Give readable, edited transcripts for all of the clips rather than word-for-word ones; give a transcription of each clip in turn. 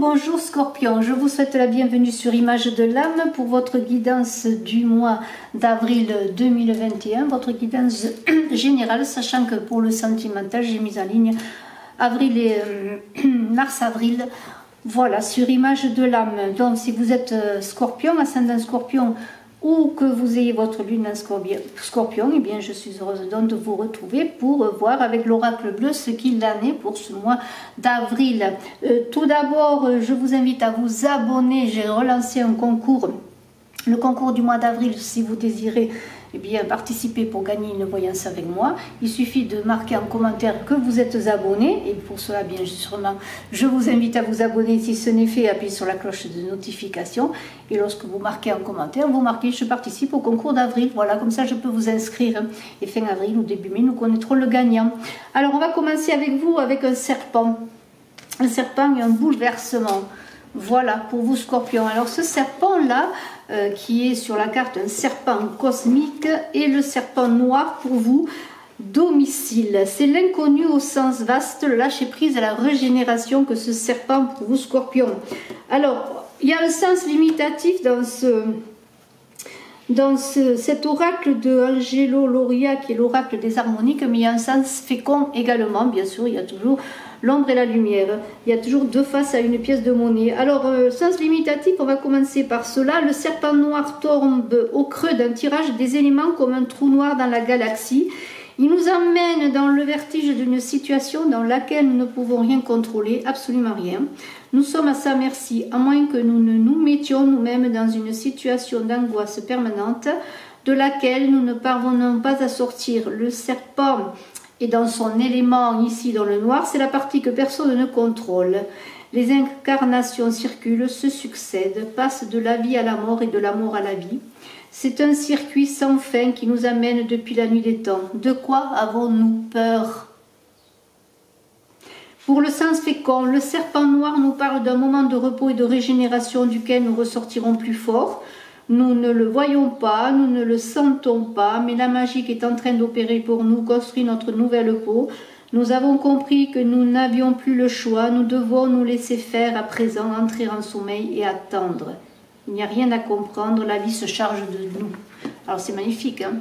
bonjour Scorpion, je vous souhaite la bienvenue sur Image de l'âme pour votre guidance du mois d'avril 2021, votre guidance générale, sachant que pour le sentimental, j'ai mis en ligne avril et mars-avril, voilà, sur Image de l'âme. Donc si vous êtes Scorpion, ascendant Scorpion, ou que vous ayez votre lune en Scorpion, eh bien je suis heureuse donc de vous retrouver pour voir avec l'oracle bleu ce qu'il en est pour ce mois d'avril. Tout d'abord, je vous invite à vous abonner. J'ai relancé un concours, le concours du mois d'avril, si vous désirez eh bien, participer pour gagner une voyance avec moi. Il suffit de marquer en commentaire que vous êtes abonné, et pour cela, bien sûrement, je vous invite à vous abonner. Si ce n'est fait, appuyez sur la cloche de notification, et lorsque vous marquez en commentaire, vous marquez je participe au concours d'avril. Voilà, comme ça je peux vous inscrire, et fin avril ou début mai, nous connaîtrons le gagnant. Alors on va commencer avec vous avec un serpent et un bouleversement. Voilà pour vous Scorpion. Alors ce serpent là qui est sur la carte un serpent cosmique, et le serpent noir pour vous domicile. C'est l'inconnu au sens vaste, le lâcher prise à la régénération que ce serpent pour vous Scorpion. Alors il y a un sens limitatif dans cet oracle de Angelo Loria qui est l'oracle des harmoniques, mais il y a un sens fécond également, bien sûr, il y a toujours l'ombre et la lumière, il y a toujours deux faces à une pièce de monnaie. Alors, sens limitatif, on va commencer par cela. Le serpent noir tombe au creux d'un tirage des éléments comme un trou noir dans la galaxie. Il nous emmène dans le vertige d'une situation dans laquelle nous ne pouvons rien contrôler, absolument rien. Nous sommes à sa merci, à moins que nous ne nous mettions nous-mêmes dans une situation d'angoisse permanente de laquelle nous ne parvenons pas à sortir. Le serpent est dans son élément ici dans le noir, c'est la partie que personne ne contrôle. Les incarnations circulent, se succèdent, passent de la vie à la mort et de la mort à la vie. C'est un circuit sans fin qui nous amène depuis la nuit des temps. De quoi avons-nous peur? Pour le sens fécond, le serpent noir nous parle d'un moment de repos et de régénération duquel nous ressortirons plus forts. Nous ne le voyons pas, nous ne le sentons pas, mais la magie qui est en train d'opérer pour nous construit notre nouvelle peau. Nous avons compris que nous n'avions plus le choix, nous devons nous laisser faire à présent, entrer en sommeil et attendre. Il n'y a rien à comprendre, la vie se charge de nous. Alors c'est magnifique, hein?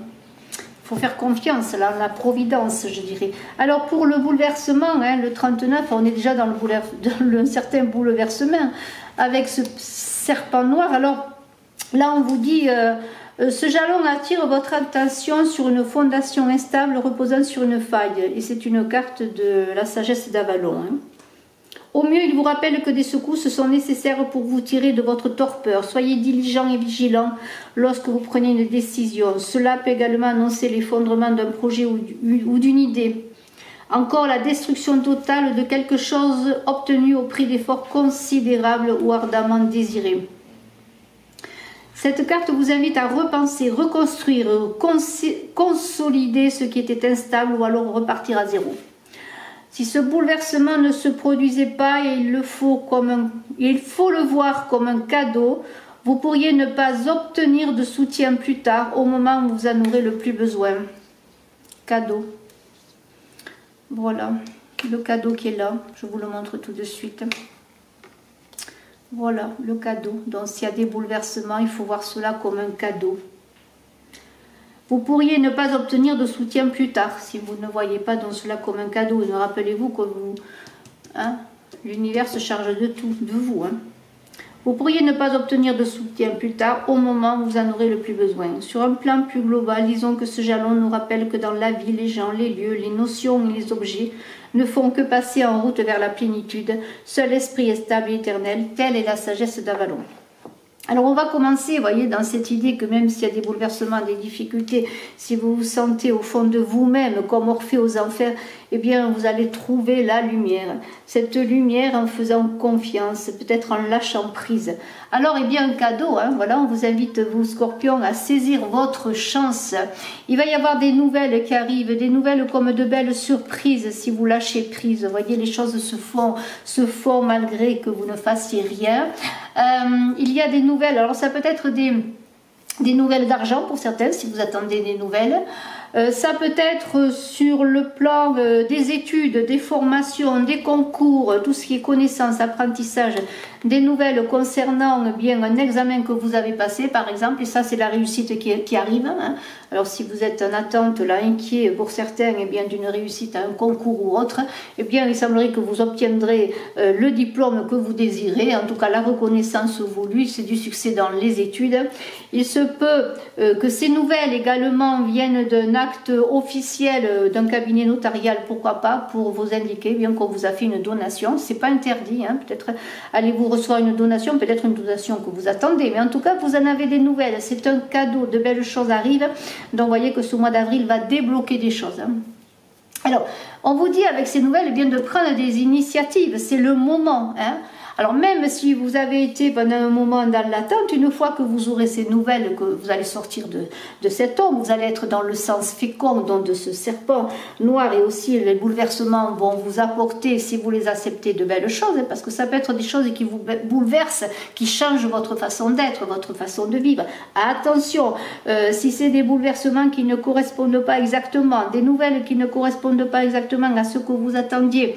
Il faut faire confiance, là, la providence, je dirais. Alors pour le bouleversement, hein, le 39, on est déjà dans un certain bouleversement avec ce serpent noir. Alors là, on vous dit, ce jalon attire votre attention sur une fondation instable reposant sur une faille. Et c'est une carte de la sagesse d'Avalon. Hein. Au mieux, il vous rappelle que des secousses sont nécessaires pour vous tirer de votre torpeur. Soyez diligent et vigilant lorsque vous prenez une décision. Cela peut également annoncer l'effondrement d'un projet ou d'une idée. Encore la destruction totale de quelque chose obtenu au prix d'efforts considérables ou ardemment désirés. Cette carte vous invite à repenser, reconstruire, consolider ce qui était instable ou alors repartir à zéro. Si ce bouleversement ne se produisait pas, et il faut le voir comme un cadeau, vous pourriez ne pas obtenir de soutien plus tard, au moment où vous en aurez le plus besoin. Cadeau. Voilà, le cadeau qui est là, je vous le montre tout de suite. Voilà, le cadeau. Donc s'il y a des bouleversements, il faut voir cela comme un cadeau. Vous pourriez ne pas obtenir de soutien plus tard si vous ne voyez pas dans cela comme un cadeau. Rappelez-vous que l'univers se charge de tout, de vous. Hein. Vous pourriez ne pas obtenir de soutien plus tard au moment où vous en aurez le plus besoin. Sur un plan plus global, disons que ce jalon nous rappelle que dans la vie, les gens, les lieux, les notions et les objets ne font que passer en route vers la plénitude. Seul l'esprit est stable et éternel, telle est la sagesse d'Avalon. Alors on va commencer, vous voyez, dans cette idée que même s'il y a des bouleversements, des difficultés, si vous vous sentez au fond de vous-même comme Orphée aux enfers, eh bien vous allez trouver la lumière. Cette lumière en faisant confiance, peut-être en lâchant prise. Alors, eh bien, un cadeau, hein, voilà, on vous invite, vous Scorpions, à saisir votre chance. Il va y avoir des nouvelles qui arrivent, des nouvelles comme de belles surprises si vous lâchez prise. Vous voyez, les choses se font malgré que vous ne fassiez rien. Il y a des nouvelles, alors ça peut être des nouvelles d'argent pour certains, si vous attendez des nouvelles. Ça peut être sur le plan des études, des formations, des concours, tout ce qui est connaissance, apprentissage, des nouvelles concernant bien un examen que vous avez passé par exemple, et ça c'est la réussite qui arrive. Hein. Alors si vous êtes en attente, là, inquiet pour certains eh bien d'une réussite à un concours ou autre, eh bien il semblerait que vous obtiendrez le diplôme que vous désirez, en tout cas la reconnaissance voulue, c'est du succès dans les études. Il se peut que ces nouvelles également viennent d'un acte officiel d'un cabinet notarial, pourquoi pas, pour vous indiquer bien qu'on vous a fait une donation. C'est pas interdit, hein. Peut-être allez-vous recevoir une donation, peut-être une donation que vous attendez, mais en tout cas vous en avez des nouvelles, c'est un cadeau, de belles choses arrivent, donc vous voyez que ce mois d'avril va débloquer des choses. Hein. Alors, on vous dit avec ces nouvelles eh bien, de prendre des initiatives, c'est le moment. Hein. Alors même si vous avez été pendant un moment dans l'attente, une fois que vous aurez ces nouvelles, que vous allez sortir de cet homme, vous allez être dans le sens fécond donc de ce serpent noir, et aussi les bouleversements vont vous apporter, si vous les acceptez, de belles choses, parce que ça peut être des choses qui vous bouleversent, qui changent votre façon d'être, votre façon de vivre. Attention, si c'est des bouleversements qui ne correspondent pas exactement, des nouvelles qui ne correspondent pas exactement à ce que vous attendiez,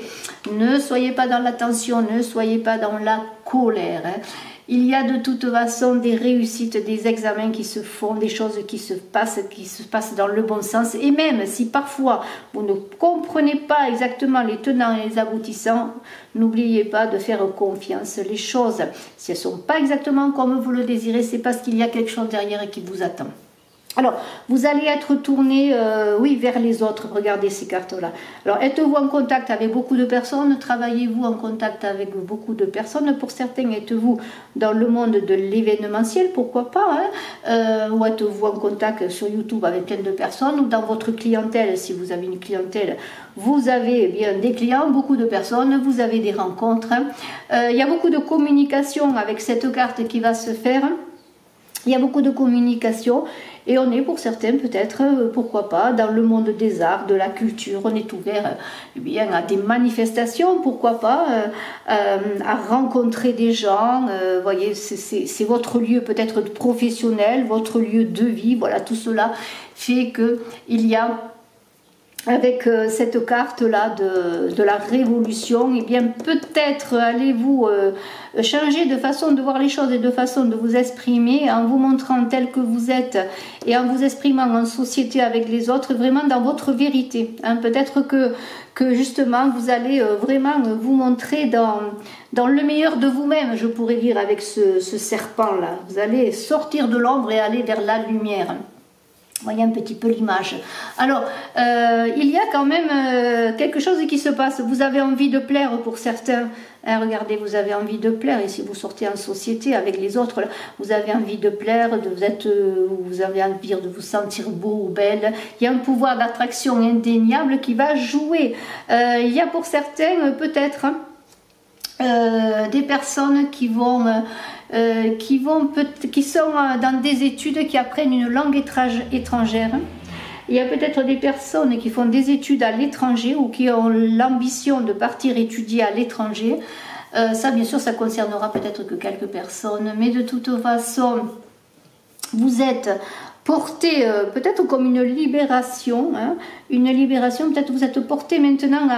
ne soyez pas dans la tension, ne soyez pas dans la colère. Hein. Il y a de toute façon des réussites, des examens qui se font, des choses qui se passent dans le bon sens. Et même si parfois vous ne comprenez pas exactement les tenants et les aboutissants, n'oubliez pas de faire confiance. Les choses, si elles ne sont pas exactement comme vous le désirez, c'est parce qu'il y a quelque chose derrière qui vous attend. Alors, vous allez être tourné, oui, vers les autres. Regardez ces cartes-là. Alors, êtes-vous en contact avec beaucoup de personnes? Travaillez-vous en contact avec beaucoup de personnes? Pour certains, êtes-vous dans le monde de l'événementiel? Pourquoi pas, hein. Ou êtes-vous en contact sur YouTube avec plein de personnes? Ou dans votre clientèle, si vous avez une clientèle, vous avez bien des clients, beaucoup de personnes, vous avez des rencontres. Hein. Il y a beaucoup de communication avec cette carte qui va se faire. Il y a beaucoup de communication. Et on est pour certains peut-être, pourquoi pas, dans le monde des arts, de la culture, on est ouvert bien à des manifestations, pourquoi pas, à rencontrer des gens, voyez, c'est votre lieu peut-être professionnel, votre lieu de vie, voilà, tout cela fait qu'il y a, avec cette carte-là de la révolution, eh bien peut-être allez-vous changer de façon de voir les choses et de façon de vous exprimer en vous montrant tel que vous êtes et en vous exprimant en société avec les autres, vraiment dans votre vérité. Hein. Peut-être que justement vous allez vraiment vous montrer dans le meilleur de vous-même, je pourrais dire, avec ce serpent-là. Vous allez sortir de l'ombre et aller vers la lumière. Voyez un petit peu l'image. Alors, il y a quand même quelque chose qui se passe. Vous avez envie de plaire pour certains. Hein, regardez, vous avez envie de plaire. Et si vous sortez en société avec les autres, là, vous avez envie de plaire, vous avez envie de vous sentir beau ou belle. Il y a un pouvoir d'attraction indéniable qui va jouer. Il y a pour certains, peut-être, des personnes qui sont dans des études, qui apprennent une langue étrangère. Il y a peut-être des personnes qui font des études à l'étranger ou qui ont l'ambition de partir étudier à l'étranger. Ça, bien sûr, ça concernera peut-être que quelques personnes, mais de toute façon, vous êtes porté peut-être comme une libération, hein, peut-être vous êtes porté maintenant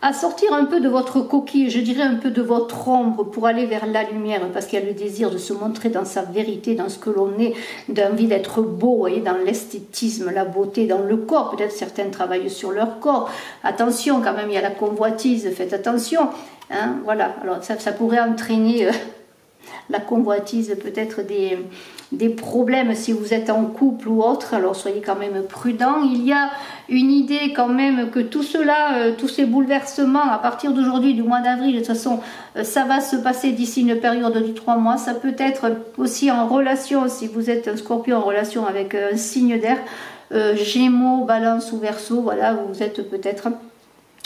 à sortir un peu de votre coquille, je dirais un peu de votre ombre pour aller vers la lumière, parce qu'il y a le désir de se montrer dans sa vérité, dans ce que l'on est, d'envie d'être beau, et dans l'esthétisme, la beauté, dans le corps. Peut-être certains travaillent sur leur corps. Attention, quand même, il y a la convoitise, faites attention. Hein, voilà, alors ça pourrait entraîner la convoitise, peut-être des problèmes si vous êtes en couple ou autre, alors soyez quand même prudents. Il y a une idée quand même que tout cela, tous ces bouleversements à partir d'aujourd'hui, du mois d'avril, de toute façon, ça va se passer d'ici une période de 3 mois. Ça peut être aussi en relation, si vous êtes un Scorpion, en relation avec un signe d'air, Gémeaux, Balance ou Verseau, voilà, vous êtes peut-être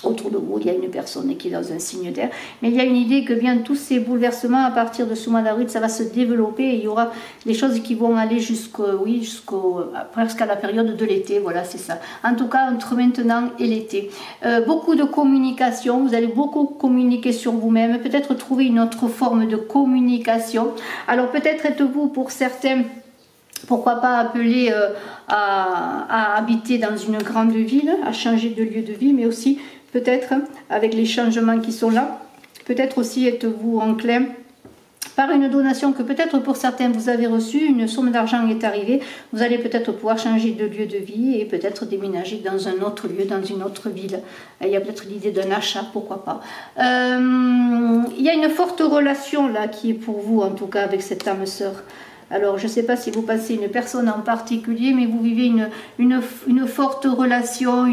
autour de vous, il y a une personne qui est dans un signe d'air, mais il y a une idée que bien tous ces bouleversements, à partir de ce mois d'avril, ça va se développer et il y aura des choses qui vont aller presque à la période de l'été, voilà, c'est ça. En tout cas, entre maintenant et l'été. Beaucoup de communication, vous allez beaucoup communiquer sur vous-même, peut-être trouver une autre forme de communication. Alors peut-être êtes-vous pour certains Pourquoi pas appeler à habiter dans une grande ville, à changer de lieu de vie, mais aussi peut-être avec les changements qui sont là, peut-être aussi êtes-vous enclin par une donation que peut-être pour certains vous avez reçue, une somme d'argent est arrivée, vous allez peut-être pouvoir changer de lieu de vie et peut-être déménager dans un autre lieu, dans une autre ville. Il y a peut-être l'idée d'un achat, pourquoi pas. Il y a une forte relation là qui est pour vous, en tout cas avec cette âme sœur. Alors, je ne sais pas si vous passez une personne en particulier, mais vous vivez une forte relation,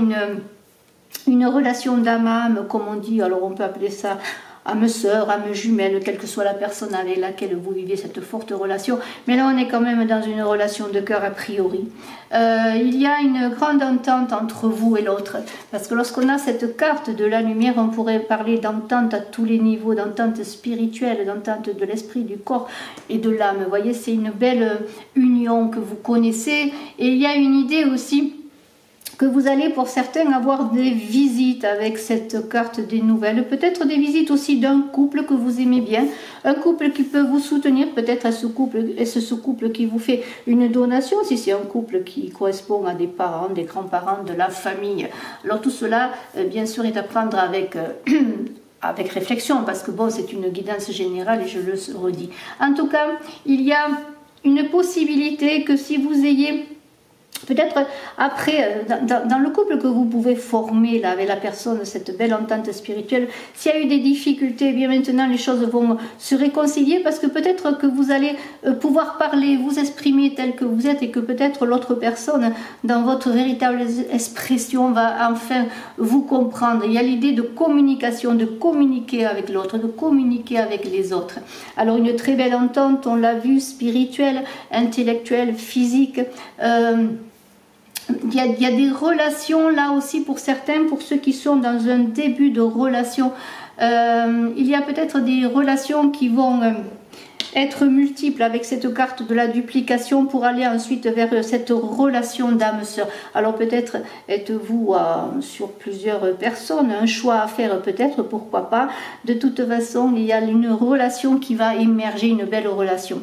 une relation d'âme-âme, comme on dit. Alors, on peut appeler ça âme sœur, âme jumelle, quelle que soit la personne avec laquelle vous vivez cette forte relation. Mais là, on est quand même dans une relation de cœur a priori. Il y a une grande entente entre vous et l'autre. Parce que lorsqu'on a cette carte de la lumière, on pourrait parler d'entente à tous les niveaux, d'entente spirituelle, d'entente de l'esprit, du corps et de l'âme. Vous voyez, c'est une belle union que vous connaissez. Et il y a une idée aussi que vous allez pour certains avoir des visites avec cette carte des nouvelles, peut-être des visites aussi d'un couple que vous aimez bien, un couple qui peut vous soutenir, peut-être à ce couple, est-ce ce couple qui vous fait une donation, si c'est un couple qui correspond à des parents, des grands-parents, de la famille. Alors tout cela, bien sûr, est à prendre avec... avec réflexion, parce que bon, c'est une guidance générale et je le redis. En tout cas, il y a une possibilité que si vous ayez... Peut-être après, dans le couple que vous pouvez former là, avec la personne, cette belle entente spirituelle, s'il y a eu des difficultés, eh bien maintenant les choses vont se réconcilier parce que peut-être que vous allez pouvoir parler, vous exprimer tel que vous êtes et que peut-être l'autre personne, dans votre véritable expression, va enfin vous comprendre. Il y a l'idée de communication, de communiquer avec l'autre, de communiquer avec les autres. Alors une très belle entente, on l'a vu, spirituelle, intellectuelle, physique. Il y a des relations là aussi pour certains, pour ceux qui sont dans un début de relation. Il y a peut-être des relations qui vont être multiples avec cette carte de la duplication pour aller ensuite vers cette relation d'âme-sœur. Alors peut-être êtes-vous sur plusieurs personnes, un choix à faire peut-être, pourquoi pas. De toute façon, il y a une relation qui va émerger, une belle relation.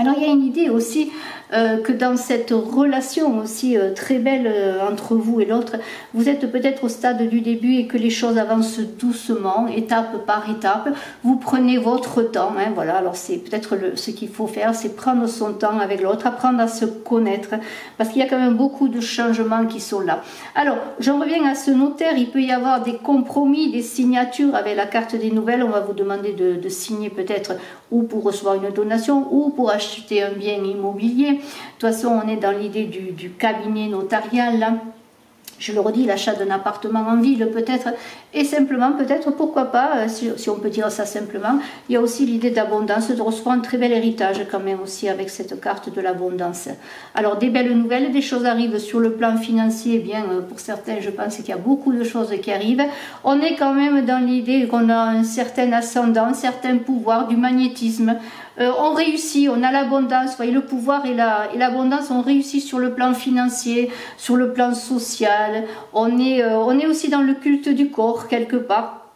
Alors il y a une idée aussi que dans cette relation aussi très belle entre vous et l'autre, vous êtes peut-être au stade du début et que les choses avancent doucement, étape par étape. Vous prenez votre temps, hein, voilà. Alors c'est peut-être ce qu'il faut faire, c'est prendre son temps avec l'autre, apprendre à se connaître, parce qu'il y a quand même beaucoup de changements qui sont là. Alors j'en reviens à ce notaire, il peut y avoir des compromis, des signatures avec la carte des nouvelles. On va vous demander de signer peut-être ou pour recevoir une donation ou pour acheter un bien immobilier. De toute façon, on est dans l'idée du cabinet notarial, là. Je le redis, l'achat d'un appartement en ville peut-être, et simplement peut-être, pourquoi pas, si on peut dire ça simplement, il y a aussi l'idée d'abondance, de recevoir un très bel héritage quand même aussi avec cette carte de l'abondance. Alors des belles nouvelles, des choses arrivent sur le plan financier, eh bien pour certains je pense qu'il y a beaucoup de choses qui arrivent. On est quand même dans l'idée qu'on a un certain ascendant, un certain pouvoir, du magnétisme. On réussit, on a l'abondance, voyez, le pouvoir et l'abondance, on réussit sur le plan financier, sur le plan social. On est aussi dans le culte du corps quelque part.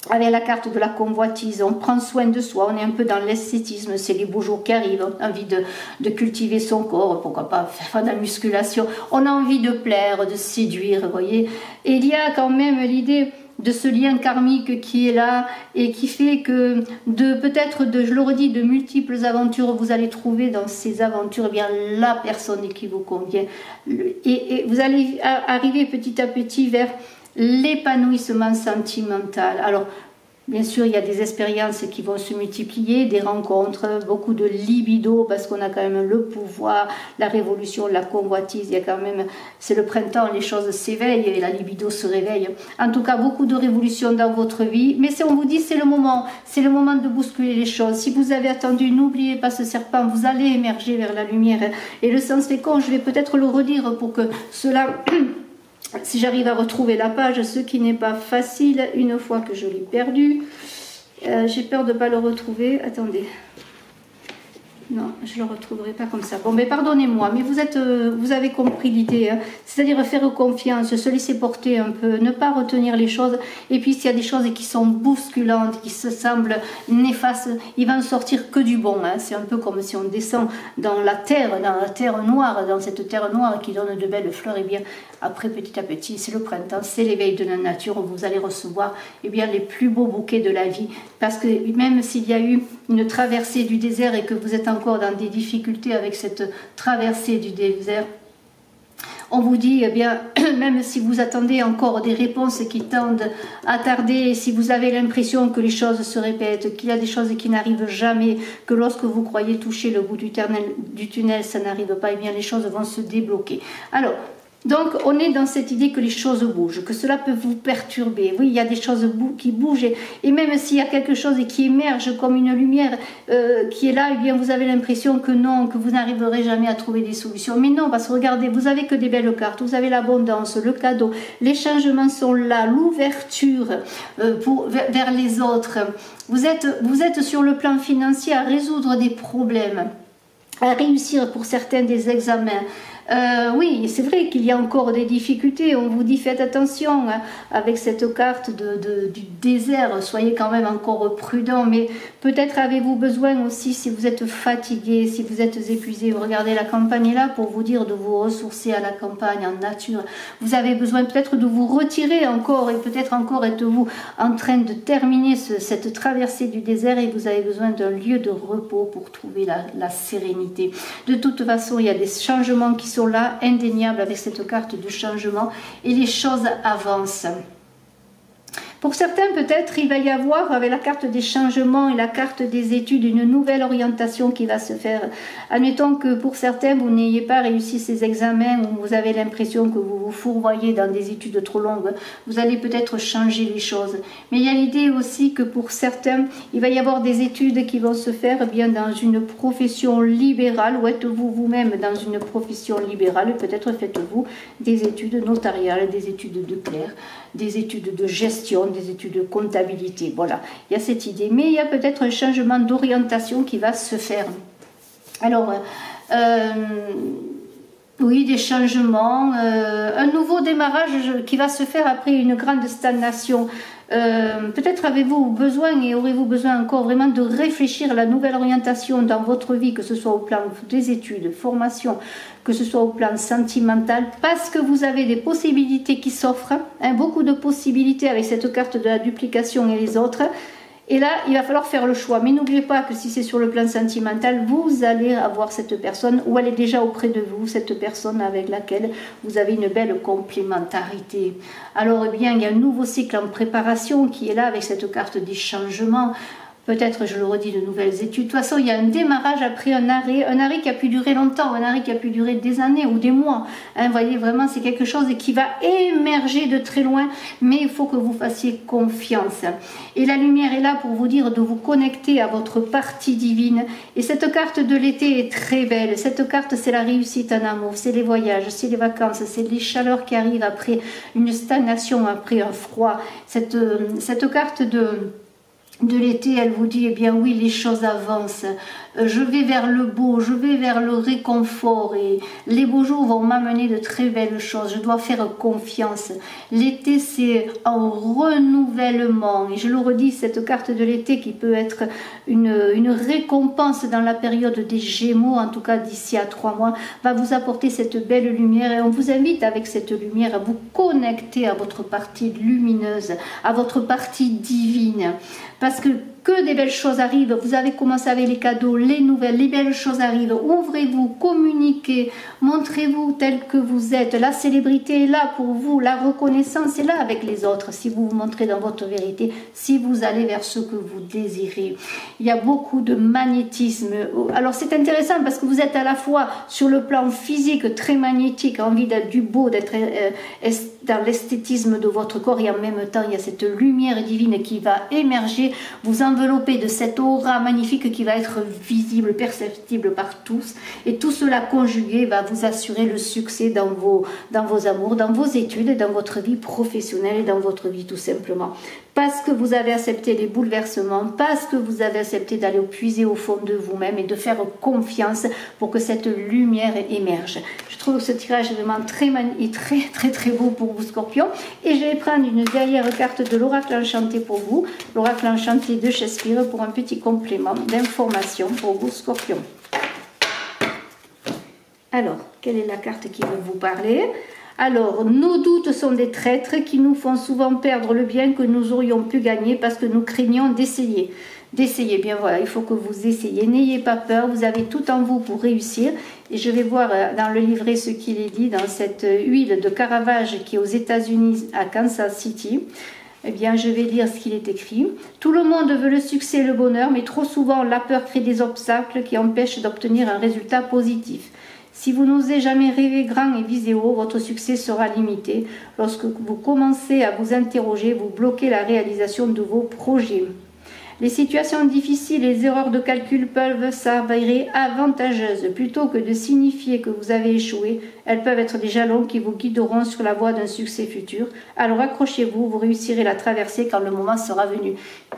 Avec la carte de la convoitise, on prend soin de soi, on est un peu dans l'esthétisme, c'est les beaux jours qui arrivent, on a envie de cultiver son corps, pourquoi pas faire de la musculation, on a envie de plaire, de séduire, vous voyez. Et il y a quand même l'idée de ce lien karmique qui est là et qui fait que je le redis, de multiples aventures, vous allez trouver dans ces aventures eh bien la personne qui vous convient et vous allez arriver petit à petit vers l'épanouissement sentimental. Alors bien sûr, il y a des expériences qui vont se multiplier, des rencontres, beaucoup de libido, parce qu'on a quand même le pouvoir, la révolution, la convoitise, il y a quand même, c'est le printemps, les choses s'éveillent et la libido se réveille. En tout cas, beaucoup de révolutions dans votre vie, mais si on vous dit c'est le moment de bousculer les choses. Si vous avez attendu, n'oubliez pas ce serpent, vous allez émerger vers la lumière. Et le sens fécond, je vais peut-être le redire pour que cela... Si j'arrive à retrouver la page, ce qui n'est pas facile une fois que je l'ai perdu, j'ai peur de ne pas le retrouver. Attendez. Non, je ne le retrouverai pas comme ça. Bon, mais pardonnez-moi, mais vous avez compris l'idée. Hein. C'est-à-dire faire confiance, se laisser porter un peu, ne pas retenir les choses. Et puis, s'il y a des choses qui sont bousculantes, qui se semblent néfastes, il va en sortir que du bon. Hein. C'est un peu comme si on descend dans la terre noire, dans cette terre noire qui donne de belles fleurs. Et bien, après, petit à petit, c'est le printemps, c'est l'éveil de la nature. Vous allez recevoir bien, les plus beaux bouquets de la vie. Parce que même s'il y a eu une traversée du désert et que vous êtes encore dans des difficultés avec cette traversée du désert, on vous dit, eh bien, même si vous attendez encore des réponses qui tendent à tarder, si vous avez l'impression que les choses se répètent, qu'il y a des choses qui n'arrivent jamais, que lorsque vous croyez toucher le bout du tunnel, ça n'arrive pas, eh bien, les choses vont se débloquer. Alors, donc, on est dans cette idée que les choses bougent, que cela peut vous perturber. Oui, il y a des choses qui bougent, et même s'il y a quelque chose qui émerge comme une lumière qui est là, eh bien, vous avez l'impression que non, que vous n'arriverez jamais à trouver des solutions. Mais non, parce que regardez, vous avez que des belles cartes, vous avez l'abondance, le cadeau, les changements sont là, l'ouverture vers les autres. Vous êtes sur le plan financier à résoudre des problèmes, à réussir pour certains des examens. Oui, c'est vrai qu'il y a encore des difficultés. On vous dit faites attention hein, avec cette carte du désert. Soyez quand même encore prudent. Mais peut-être avez-vous besoin aussi, si vous êtes fatigué, si vous êtes épuisé, regardez, la campagne est là pour vous dire de vous ressourcer à la campagne, en nature. Vous avez besoin peut-être de vous retirer encore, et peut-être encore êtes-vous en train de terminer cette traversée du désert et vous avez besoin d'un lieu de repos pour trouver la sérénité. De toute façon, il y a des changements qui sont là, indéniables avec cette carte de changement, et les choses avancent. Pour certains, peut-être, il va y avoir, avec la carte des changements et la carte des études, une nouvelle orientation qui va se faire. Admettons que pour certains, vous n'ayez pas réussi ces examens, ou vous avez l'impression que vous vous fourvoyez dans des études trop longues, vous allez peut-être changer les choses. Mais il y a l'idée aussi que pour certains, il va y avoir des études qui vont se faire bien dans une profession libérale, ou êtes-vous vous-même dans une profession libérale, peut-être faites-vous des études notariales, des études de clerc, des études de gestion, des études de comptabilité, voilà, il y a cette idée, mais il y a peut-être un changement d'orientation qui va se faire. Alors, oui, des changements, un nouveau démarrage qui va se faire après une grande stagnation. Peut-être avez-vous besoin et aurez-vous besoin encore vraiment de réfléchir à la nouvelle orientation dans votre vie, que ce soit au plan des études, formation, que ce soit au plan sentimental, parce que vous avez des possibilités qui s'offrent, hein, beaucoup de possibilités avec cette carte de la duplication et les autres. Et là, il va falloir faire le choix. Mais n'oubliez pas que si c'est sur le plan sentimental, vous allez avoir cette personne, ou elle est déjà auprès de vous, cette personne avec laquelle vous avez une belle complémentarité. Alors, eh bien, il y a un nouveau cycle en préparation qui est là avec cette carte des changements. Peut-être, je le redis, de nouvelles études. De toute façon, il y a un démarrage après un arrêt qui a pu durer longtemps, un arrêt qui a pu durer des années ou des mois. Hein, vous voyez, vraiment, c'est quelque chose qui va émerger de très loin, mais il faut que vous fassiez confiance. Et la lumière est là pour vous dire de vous connecter à votre partie divine. Et cette carte de l'été est très belle. Cette carte, c'est la réussite en amour, c'est les voyages, c'est les vacances, c'est les chaleurs qui arrivent après une stagnation, après un froid. Cette carte de l'été, elle vous dit, eh bien oui, les choses avancent, je vais vers le beau, je vais vers le réconfort, et les beaux jours vont m'amener de très belles choses, je dois faire confiance. L'été, c'est un renouvellement, et je le redis, cette carte de l'été qui peut être une récompense dans la période des Gémeaux, en tout cas d'ici à 3 mois, va vous apporter cette belle lumière, et on vous invite avec cette lumière à vous connecter à votre partie lumineuse, à votre partie divine, parce que des belles choses arrivent. Vous avez commencé avec les cadeaux, les nouvelles, les belles choses arrivent. Ouvrez-vous, communiquez, montrez-vous tel que vous êtes. La célébrité est là pour vous, la reconnaissance est là avec les autres. Si vous vous montrez dans votre vérité, si vous allez vers ce que vous désirez. Il y a beaucoup de magnétisme. Alors c'est intéressant parce que vous êtes à la fois sur le plan physique très magnétique, envie d'être du beau, d'être dans l'esthétisme de votre corps, et en même temps il y a cette lumière divine qui va émerger, vous envelopper de cette aura magnifique qui va être visible, perceptible par tous, et tout cela conjugué va vous assurer le succès dans vos amours, dans vos études, dans votre vie professionnelle et dans votre vie tout simplement. parce que vous avez accepté les bouleversements, parce que vous avez accepté d'aller puiser au fond de vous-même et de faire confiance pour que cette lumière émerge. Je trouve que ce tirage est vraiment très beau pour vous, Scorpion. Et je vais prendre une dernière carte de l'oracle enchanté pour vous, l'oracle enchanté de Shakespeare, pour un petit complément d'information pour vous, Scorpion. Alors, quelle est la carte qui veut vous parler? Alors, nos doutes sont des traîtres qui nous font souvent perdre le bien que nous aurions pu gagner parce que nous craignons d'essayer. D'essayer, bien voilà, il faut que vous essayiez. N'ayez pas peur, vous avez tout en vous pour réussir. Et je vais voir dans le livret ce qu'il est dit dans cette huile de Caravage qui est aux États-Unis à Kansas City. Eh bien, je vais lire ce qu'il est écrit. Tout le monde veut le succès et le bonheur, mais trop souvent la peur crée des obstacles qui empêchent d'obtenir un résultat positif. Si vous n'osez jamais rêver grand et viser haut, votre succès sera limité. Lorsque vous commencez à vous interroger, vous bloquez la réalisation de vos projets. Les situations difficiles et les erreurs de calcul peuvent s'avérer avantageuses. Plutôt que de signifier que vous avez échoué, elles peuvent être des jalons qui vous guideront sur la voie d'un succès futur. Alors accrochez-vous, vous réussirez la traversée quand le moment sera venu.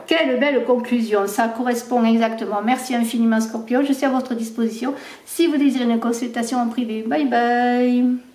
Quelle belle conclusion, ça correspond exactement. Merci infiniment, Scorpion, je suis à votre disposition. Si vous désirez une consultation en privé, bye bye.